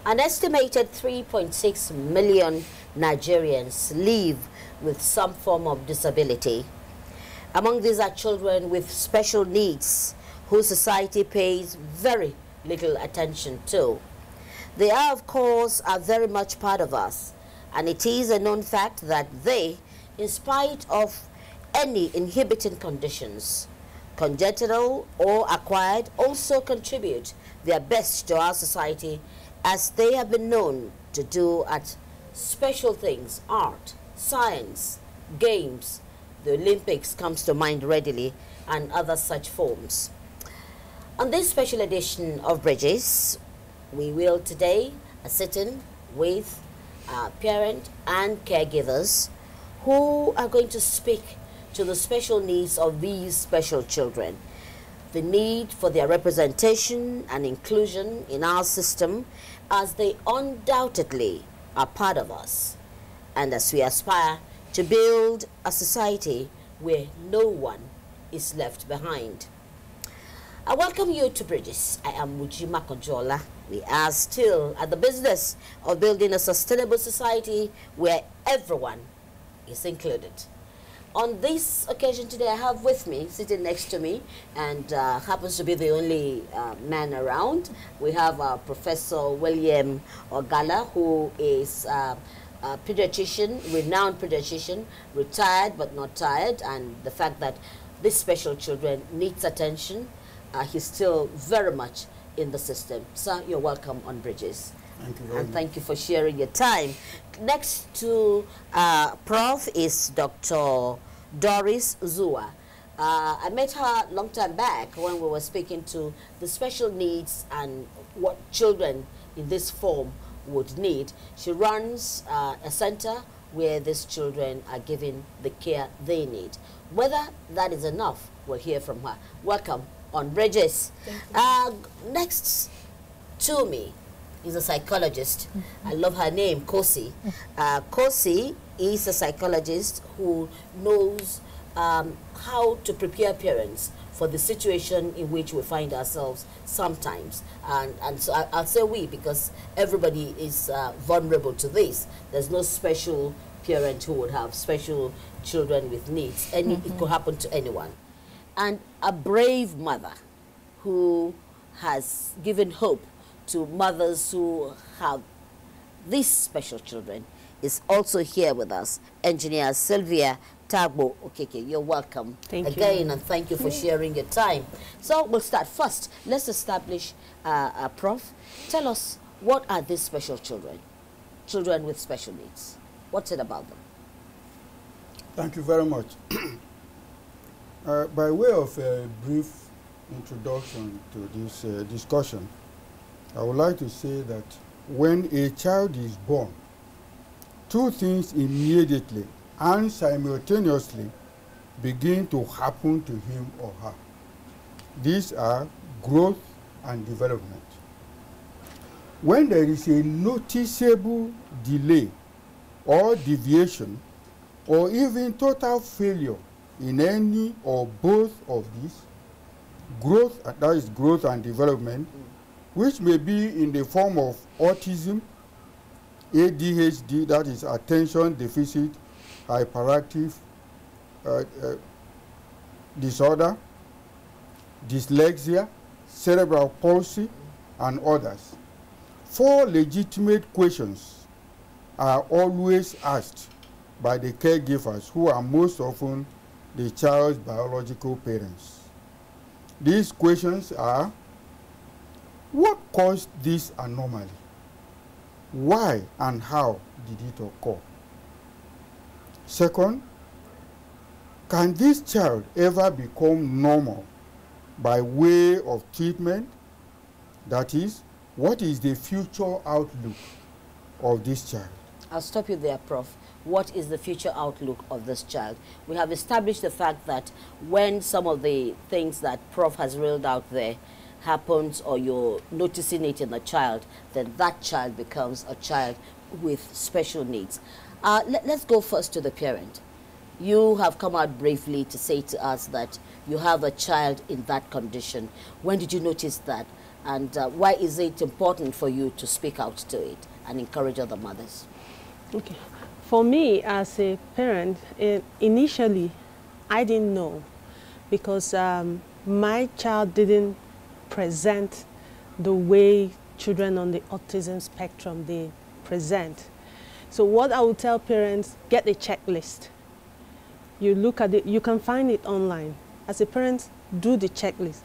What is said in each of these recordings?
An estimated 3.6 million Nigerians live with some form of disability. Among these are children with special needs whose society pays very little attention to. They are, of course, very much part of us, and it is a known fact that they, in spite of any inhibiting conditions, congenital or acquired, also contribute their best to our society, as they have been known to do at special things: art, science, games. The Olympics comes to mind readily, and other such forms. On this special edition of Bridges, we will today sit in with parent and caregivers who are going to speak to the special needs of these special children, the need for their representation and inclusion in our system, as they undoubtedly are part of us, and as we aspire to build a society where no one is left behind. I welcome you to Bridges. I am Moji Makanjuola. We are still at the business of building a sustainable society where everyone is included. On this occasion today, I have with me, sitting next to me, and happens to be the only man around, we have Professor William Ogala, who is a pediatrician, renowned pediatrician, retired but not tired, and the fact that these special children needs attention, he's still very much in the system. Sir, you're welcome on Bridges. Thank you very much. And thank you for sharing your time. Next to Prof is Dr. Doris Zua. I met her a long time back when we were speaking to the special needs and what children in this form would need. She runs a center where these children are given the care they need. Whether that is enough, we'll hear from her. Welcome on Bridges. Next to me is a psychologist. I love her name, Kosi. Kosi is a psychologist who knows how to prepare parents for the situation in which we find ourselves sometimes. And so I'll say we, because everybody is vulnerable to this. There's no special parent who would have special children with needs. It could happen to anyone. And a brave mother who has given hope to mothers who have these special children is also here with us. Engineer Sylvia Tagbo Okeke, you're welcome. Thank you. Again, and thank you for sharing your time. So we'll start first. Let's establish, Prof. Tell us, what are these special children? Children with special needs. What's it about them? Thank you very much. By way of a brief introduction to this discussion, I would like to say that when a child is born, two things immediately and simultaneously begin to happen to him or her. These are growth and development. When there is a noticeable delay or deviation or even total failure in any or both of these, growth, that is growth and development, which may be in the form of autism, ADHD, that is attention deficit hyperactive disorder, dyslexia, cerebral palsy, and others. 4 legitimate questions are always asked by the caregivers, who are most often the child's biological parents. These questions are: what caused this anomaly? Why and how did it occur? Second, can this child ever become normal by way of treatment? That is, what is the future outlook of this child? I'll stop you there, Prof. What is the future outlook of this child? We have established the fact that when some of the things that Prof has reeled out there happens, or you're noticing it in a child, then that child becomes a child with special needs. Let's go first to the parent. You have come out bravely to say to us that you have a child in that condition. When did you notice that? and why is it important for you to speak out to it and encourage other mothers? Okay. For me, as a parent, initially, I didn't know because my child didn't present the way children on the autism spectrum, they present. So what I would tell parents, get a checklist. You look at it, you can find it online. As a parent, do the checklist.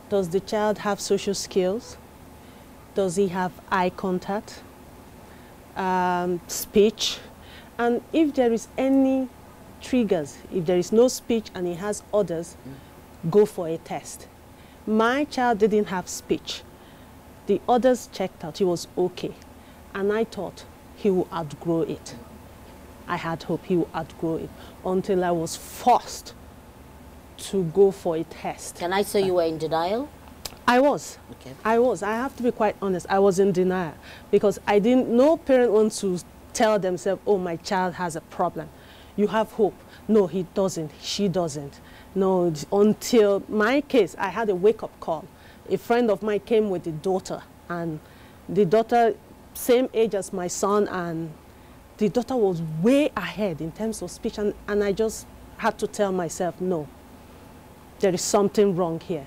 Does the child have social skills? Does he have eye contact? Speech? And if there is any triggers, if there is no speech and he has others, go for a test. My child didn't have speech. The others checked out, he was okay. And I thought he would outgrow it. I had hope he would outgrow it until I was forced to go for a test. Can I say you were in denial? I was. Okay. I was. I have to be quite honest. I was in denial because I didn't, no parent wants to tell themselves, oh, my child has a problem. You have hope. No, he doesn't. She doesn't. No, until my case, I had a wake-up call. A friend of mine came with a daughter, and the daughter, same age as my son, and the daughter was way ahead in terms of speech, and I just had to tell myself, no, there is something wrong here.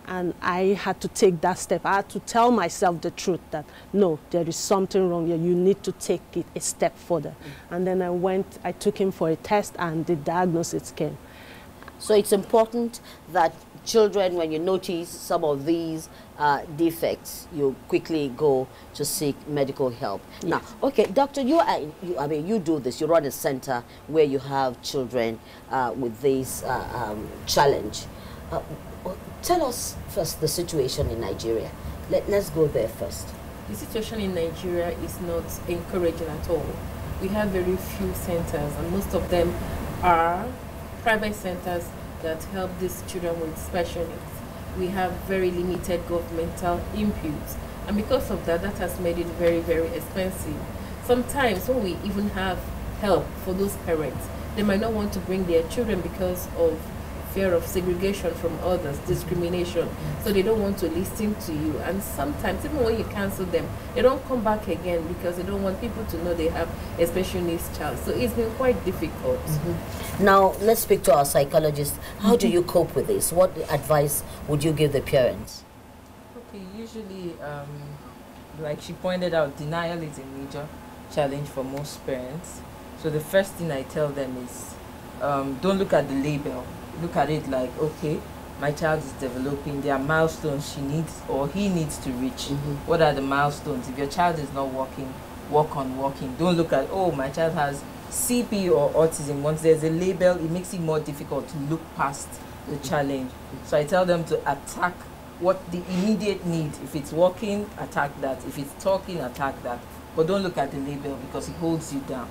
And I had to take that step. I had to tell myself the truth that, no, there is something wrong here. You need to take it a step further. And then I took him for a test, and the diagnosis came. So it's important that children, when you notice some of these defects, you quickly go to seek medical help. Yes. Now, okay, doctor, you do this. You run a center where you have children with this challenge. Tell us first the situation in Nigeria. Let's go there first. The situation in Nigeria is not encouraging at all. We have very few centers, and most of them are private centers that help these children with special needs. We have very limited governmental input, and because of that, that has made it very, very expensive. Sometimes when we even have help for those parents, they might not want to bring their children because of fear of segregation from others, discrimination, so they don't want to listen to you. And sometimes, even when you cancel them, they don't come back again because they don't want people to know they have a special needs child. So it's been quite difficult. Now, let's speak to our psychologist. How do you cope with this? What advice would you give the parents? Okay, usually, like she pointed out, denial is a major challenge for most parents. So the first thing I tell them is, don't look at the label. Look at it like, okay, my child is developing. There are milestones she needs or he needs to reach. What are the milestones? If your child is not walking, work on walking. Don't look at, oh, my child has CP or autism. Once there's a label, it makes it more difficult to look past the challenge. So I tell them to attack what the immediate need. If it's walking, attack that. If it's talking, attack that. But don't look at the label because it holds you down.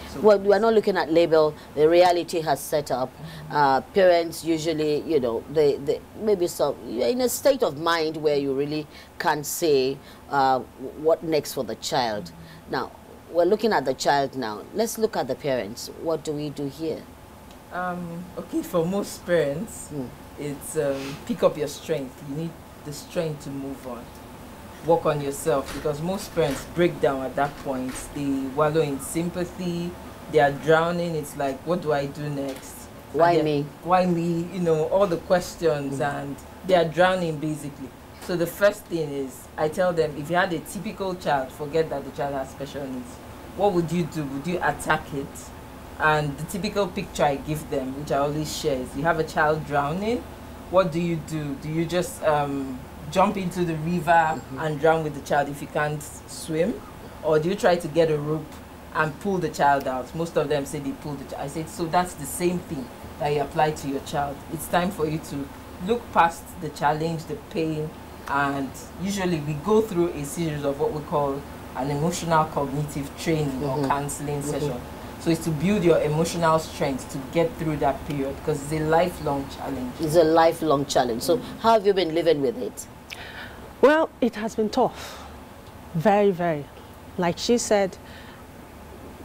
So well, we're not looking at label. The reality has set up. Parents usually, you know, they maybe you're in a state of mind where you really can't say what next for the child. Now, we're looking at the child now. Let's look at the parents. What do we do here? Okay, for most parents, it's pick up your strength. You need the strength to move on. Work on yourself, because most parents break down at that point. They wallow in sympathy, they are drowning. It's like, what do I do next? Why me? Why me? You know, all the questions, and they are drowning basically. So the first thing is, I tell them, if you had a typical child, forget that the child has special needs. What would you do? Would you attack it? And the typical picture I give them, which I always share, is you have a child drowning. What do? Do you just jump into the river and drown with the child if you can't swim? Or do you try to get a rope and pull the child out? Most of them say they pull the child. I said, so that's the same thing that you apply to your child. It's time for you to look past the challenge, the pain, and usually we go through a series of what we call an emotional cognitive training or counseling session. So it's to build your emotional strength to get through that period, because it's a lifelong challenge. It's a lifelong challenge. So how have you been living with it? Well, it has been tough. Very, very. Like she said,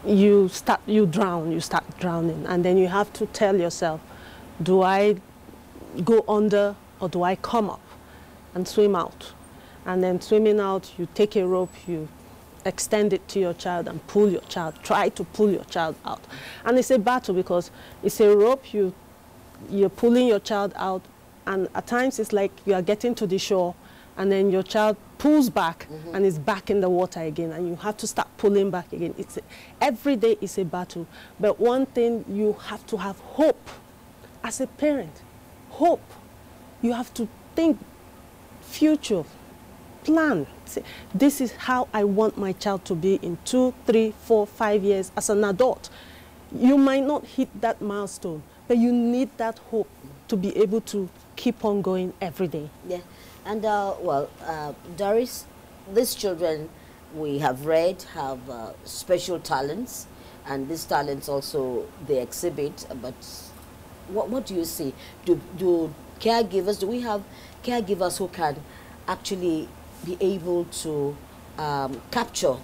you start drowning, and then you have to tell yourself, do I go under or do I come up? and swim out. And then swimming out, you take a rope, you extend it to your child and pull your child, try to pull your child out. And it's a battle because it's a rope, you're pulling your child out, and at times it's like you are getting to the shore and then your child pulls back and is back in the water again, and you have to start pulling back again. Every day is a battle. But one thing, you have to have hope as a parent. Hope. You have to think future, plan. Say, this is how I want my child to be in 2, 3, 4, 5 years as an adult. You might not hit that milestone, but you need that hope to be able to keep on going every day. Yeah. And, Doris, these children we have read have special talents, and these talents also they exhibit, but what do you see? Do caregivers, do we have caregivers who can actually be able to capture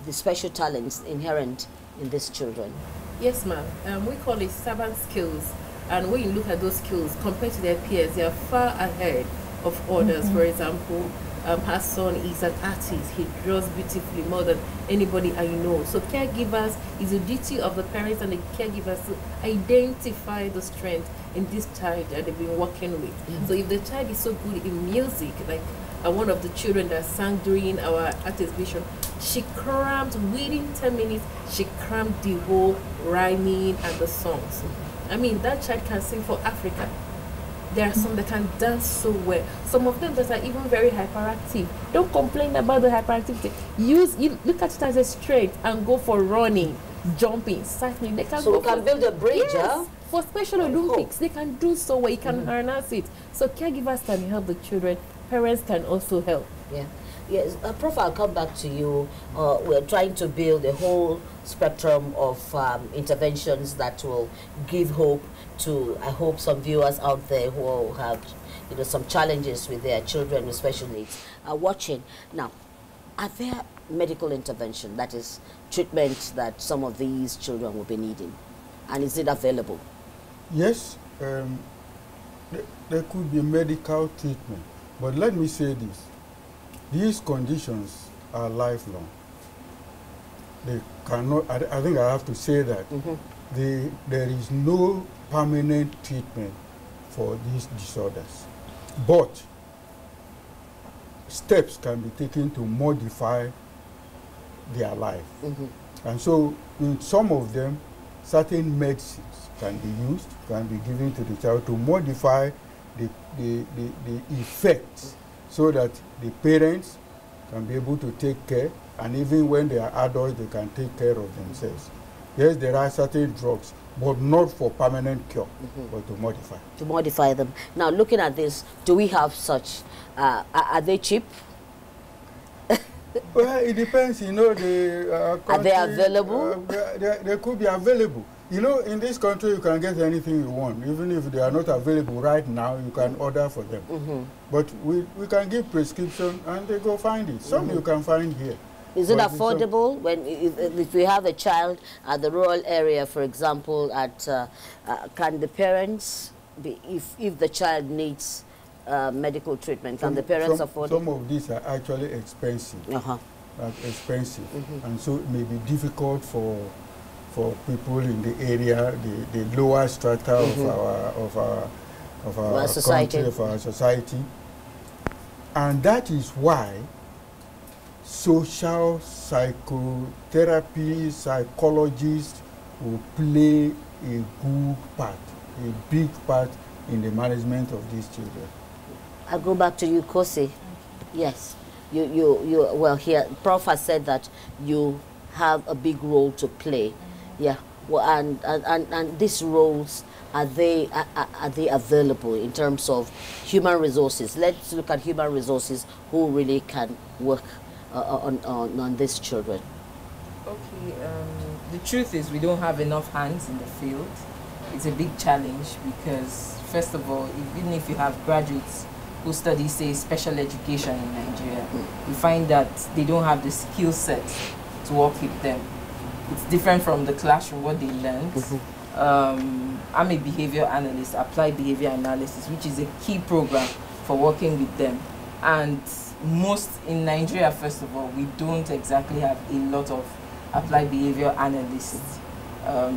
the special talents inherent in these children? Yes, ma'am. We call it servant skills. And when you look at those skills, compared to their peers, they are far ahead of others. For example, her son is an artist. He draws beautifully more than anybody I know. So caregivers, is the duty of the parents and the caregivers to identify the strength in this child that they've been working with. So if the child is so good in music, like one of the children that sang during our art exhibition, she crammed, within 10 minutes, she crammed the whole rhyming and the songs. I mean, that child can sing for Africa. There are some that can dance so well. Some of them that are even very hyperactive. Don't complain about the hyperactivity. Look at it as a strength and go for running, jumping, cycling. They can so we can build a bridge, yes, for Special Olympics. They can do so well. You can harness it. So caregivers can help the children. Parents can also help. Yeah. Yes, Prof, I'll come back to you. We're trying to build a whole spectrum of interventions that will give hope to, I hope, some viewers out there who have, some challenges with their children with special needs are watching. Now, are there medical intervention, that is treatment that some of these children will be needing? And is it available? Yes, there could be medical treatment. But let me say this. These conditions are lifelong. They cannot, I think I have to say that there is no permanent treatment for these disorders. But steps can be taken to modify their life. And so in some of them, certain medicines can be used, can be given to the child to modify the effects, so that the parents can be able to take care, and even when they are adults, they can take care of themselves. Yes, there are certain drugs, but not for permanent cure, but to modify. To modify them. Now, looking at this, do we have such, are they cheap? Well, it depends, the are they available? They could be available. In this country, you can get anything you want. Even if they are not available right now, you can order for them. But we can give prescription and they go find it. Some you can find here. Is it affordable when if we have a child at the rural area, for example, can the parents, if the child needs medical treatment, can the parents afford it? Some of these are actually expensive. And so it may be difficult for people in the area, the lower strata of our society. Country, of our society. And that is why social psychotherapy, psychologists will play a good part, a big part in the management of these children. I'll go back to you, Kosi. Yes, well, here, Prof has said that you have a big role to play. Yeah, well, and these roles, are they available in terms of human resources? Let's look at human resources who really can work on these children. Okay, the truth is we don't have enough hands in the field. It's a big challenge because, first of all, even if you have graduates who study, say, special education in Nigeria, you find that they don't have the skill set to work with them. It's different from the classroom, what they learned. I'm a behavior analyst, applied behavior analysis, which is a key program for working with them. And most in Nigeria, first of all, we don't exactly have a lot of applied behavior analysts.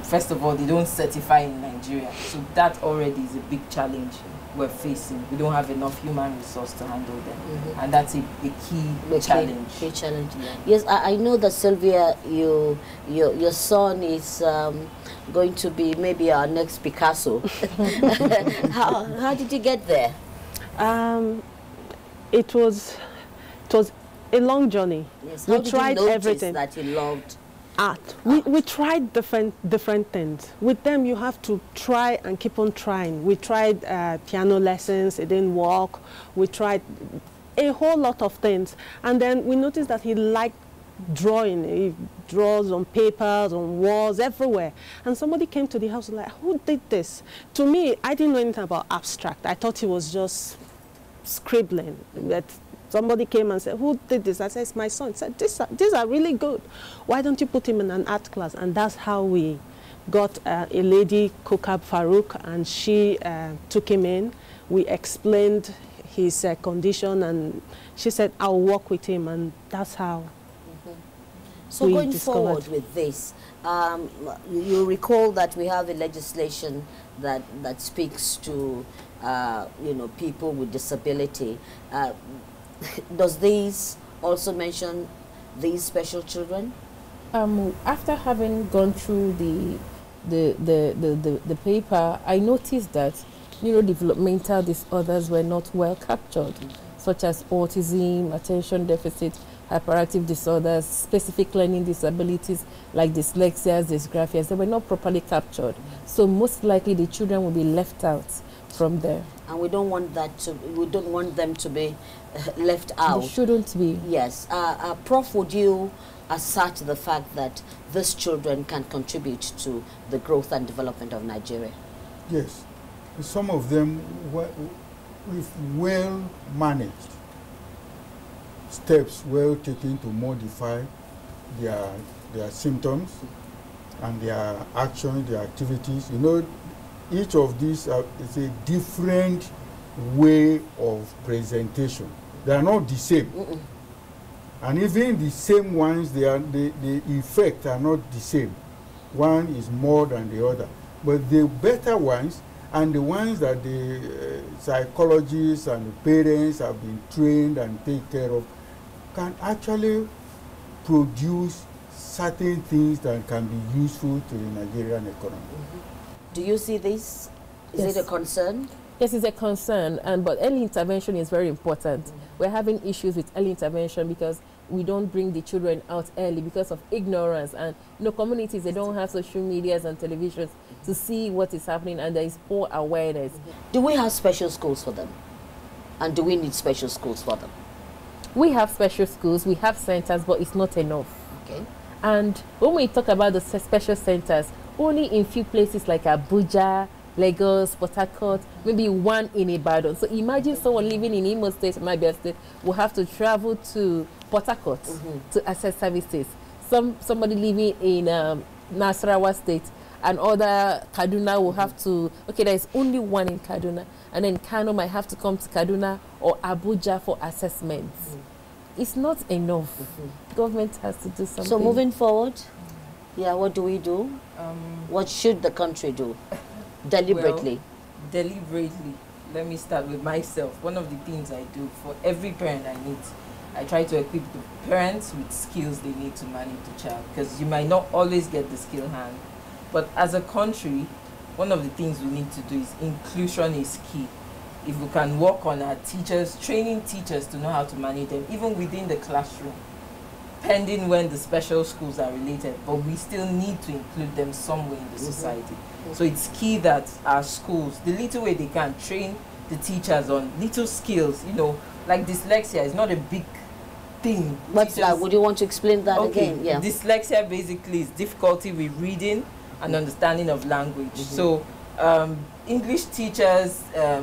First of all, they don't certify in Nigeria, so that already is a big challenge we're facing. We don't have enough human resource to handle them, and that's a key challenge. Key challenge. Yeah. Yes, I know that Sylvia, your son is going to be maybe our next Picasso. How did you get there? It was a long journey. Yes. We tried everything. That you loved art. We tried different things. With them, you have to try and keep on trying. We tried piano lessons. It didn't work. We tried a whole lot of things, and then we noticed that he liked drawing. He draws on papers, on walls, everywhere. And somebody came to the house and like, who did this? To me, I didn't know anything about abstract. I thought he was just scribbling. That somebody came and said, who did this? I said, it's my son. He said, these are really good. Why don't you put him in an art class? And that's how we got a lady, Kokab Farouk, and she took him in. We explained his condition, and she said, I'll work with him, and that's how. So going forward with this, you recall that we have a legislation that speaks to people with disability. Does these also mention these special children? After having gone through the paper, I noticed that neurodevelopmental disorders were not well captured, such as autism, attention deficit, hyperactive disorders, specific learning disabilities like dyslexia, dysgraphias. They were not properly captured. So most likely the children will be left out from there. And we don't want that to. We don't want them to be left out. They shouldn't be. Yes. Prof, would you assert the fact that these children can contribute to the growth and development of Nigeria? Yes. Some of them, if well managed, steps well taken to modify their symptoms and their actions, their activities. Each of these is a different way of presentation. They are not the same. And even the same ones, the effect are not the same. One is more than the other. But the better ones, and the ones that the psychologists and the parents have been trained and take care of, can actually produce certain things that can be useful to the Nigerian economy. Do you see this? Is it a concern? Yes, it's a concern, but early intervention is very important. We're having issues with early intervention because we don't bring the children out early because of ignorance, and communities, they don't have social medias and televisions to see what is happening, and there is poor awareness. Do we have special schools for them? And do we need special schools for them? We have special schools, we have centers, but it's not enough. Okay. And when we talk about the special centers, only in few places like Abuja, Lagos, Port Harcourt, maybe one in Ibadan. So imagine someone living in Imo State, Abia State, will have to travel to Port Harcourt to access services. Somebody living in Nasarawa State and other Kaduna will have to, there's only one in Kaduna, and then Kano might have to come to Kaduna or Abuja for assessments. It's not enough. Government has to do something. So moving forward, what do we do? What should the country do? Deliberately. Well, deliberately. Let me start with myself. One of the things I do for every parent I try to equip the parents with skills they need to manage the child, because you might not always get the skill hand. But as a country, one of the things we need to do is inclusion is key. If we can work on our teachers, training teachers to know how to manage them, even within the classroom, pending when the special schools are related, but we still need to include them somewhere in the society. So it's key that our schools, the little way they can, train the teachers on little skills, like dyslexia is not a big thing. What's that? Would you want to explain that again? Yeah. Dyslexia basically is difficulty with reading and understanding of language. So English teachers,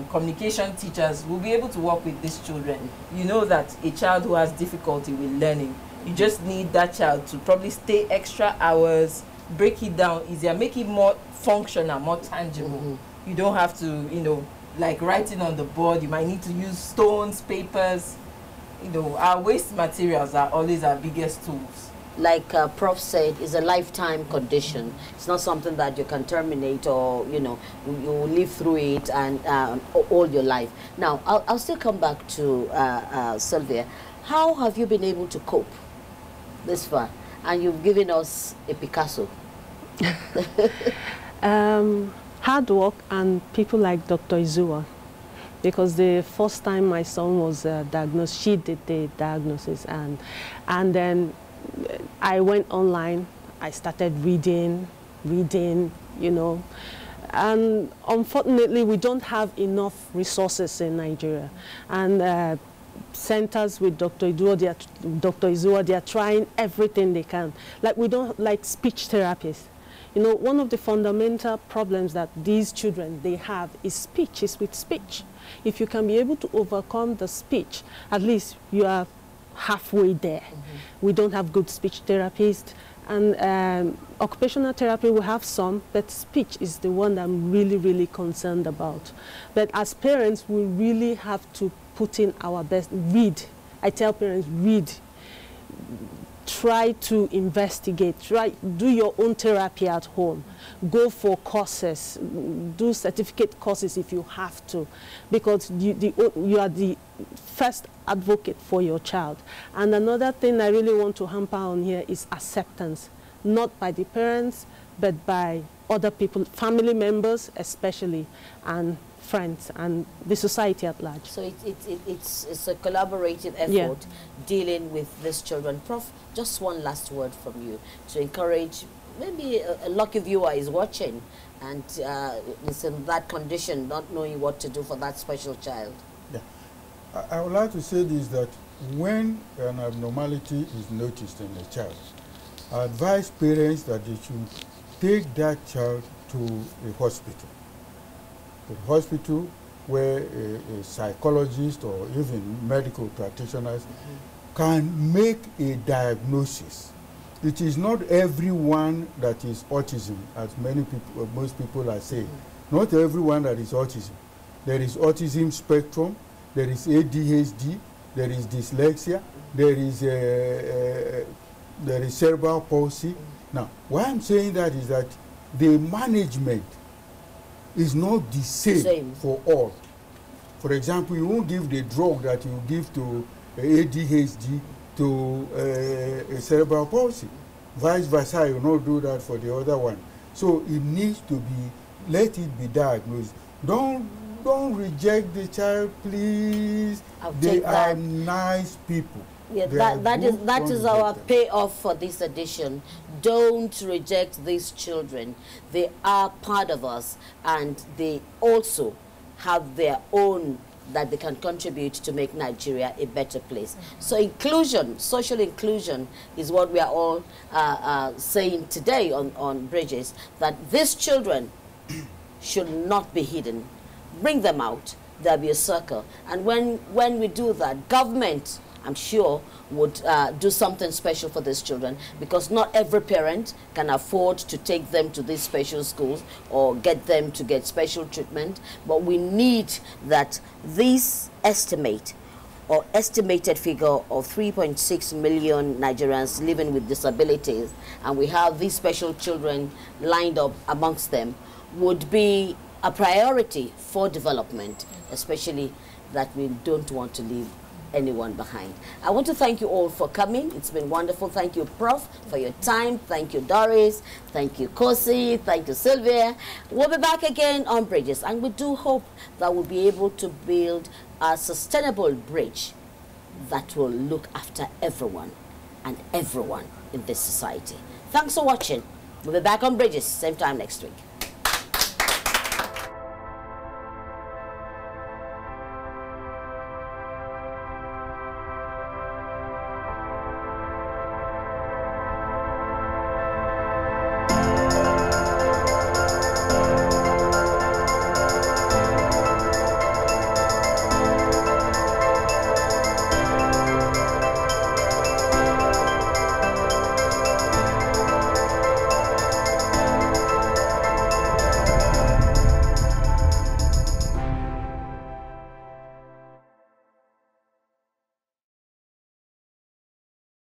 communication teachers will be able to work with these children. You know that a child who has difficulty with learning, you just need that child to probably stay extra hours, break it down easier, make it more functional, more tangible. You don't have to, like writing on the board. You might need to use stones, papers, you know, our waste materials are always our biggest tools. Like Prof said, is a lifetime condition. It's not something that you can terminate, or you know, you live through it and all your life. Now, I'll still come back to Sylvia. How have you been able to cope this far? And you've given us a Picasso. Hard work and people like Dr. Izua. Because the first time my son was diagnosed, she did the diagnosis, and then I went online. I started reading, you know. And unfortunately, we don't have enough resources in Nigeria. And centers with Dr. Izua, they are trying everything they can. Like, we don't like speech therapists. You know, one of the fundamental problems that these children, they have is speech, is with speech. If you can be able to overcome the speech, at least you are halfway there. We don't have good speech therapists. And occupational therapy, we have some, but speech is the one that I'm really, really concerned about. But as parents, we really have to put in our best. Read. I tell parents, read. Try to investigate. Do your own therapy at home. Go for courses. Do certificate courses if you have to, because you are the first advocate for your child. And another thing I really want to hamper on here is acceptance, not by the parents, but by other people, family members especially, and friends and the society at large. So it's a collaborative effort dealing with these children. Prof, just one last word from you to encourage, maybe a lucky viewer is watching and is in that condition, not knowing what to do for that special child. Yeah, I would like to say this, that when an abnormality is noticed in a child, I advise parents that they should take that child to a hospital. A hospital where a psychologist or even medical practitioners can make a diagnosis. It is not everyone that is autism, as most people are saying. Not everyone that is autism. There is autism spectrum, there is ADHD, there is dyslexia, there is cerebral palsy. Now, why I'm saying that is that the management is not the same for all. For example, you won't give the drug that you give to ADHD to a cerebral palsy. Vice versa, you will not do that for the other one. So it needs to be, let it be diagnosed. Don't reject the child, please. They are nice people. Yeah, that is our payoff for this edition. Don't reject these children. They are part of us, and they also have their own that they can contribute to make Nigeria a better place. So inclusion, social inclusion, is what we are all saying today on Bridges, that these children should not be hidden. Bring them out. There'll be a circle. And when we do that, government, I'm sure, would do something special for these children, because not every parent can afford to take them to these special schools or get them to get special treatment. But we need that this estimated figure of 3.6 million Nigerians living with disabilities, and we have these special children lined up amongst them, would be a priority for development, especially that we don't want to leave anyone behind. I want to thank you all for coming. It's been wonderful. Thank you, Prof, for your time. Thank you, Doris. Thank you, Kosi. Thank you, Sylvia. We'll be back again on Bridges, and we do hope that we'll be able to build a sustainable bridge that will look after everyone and everyone in this society. Thanks for watching. We'll be back on Bridges same time next week.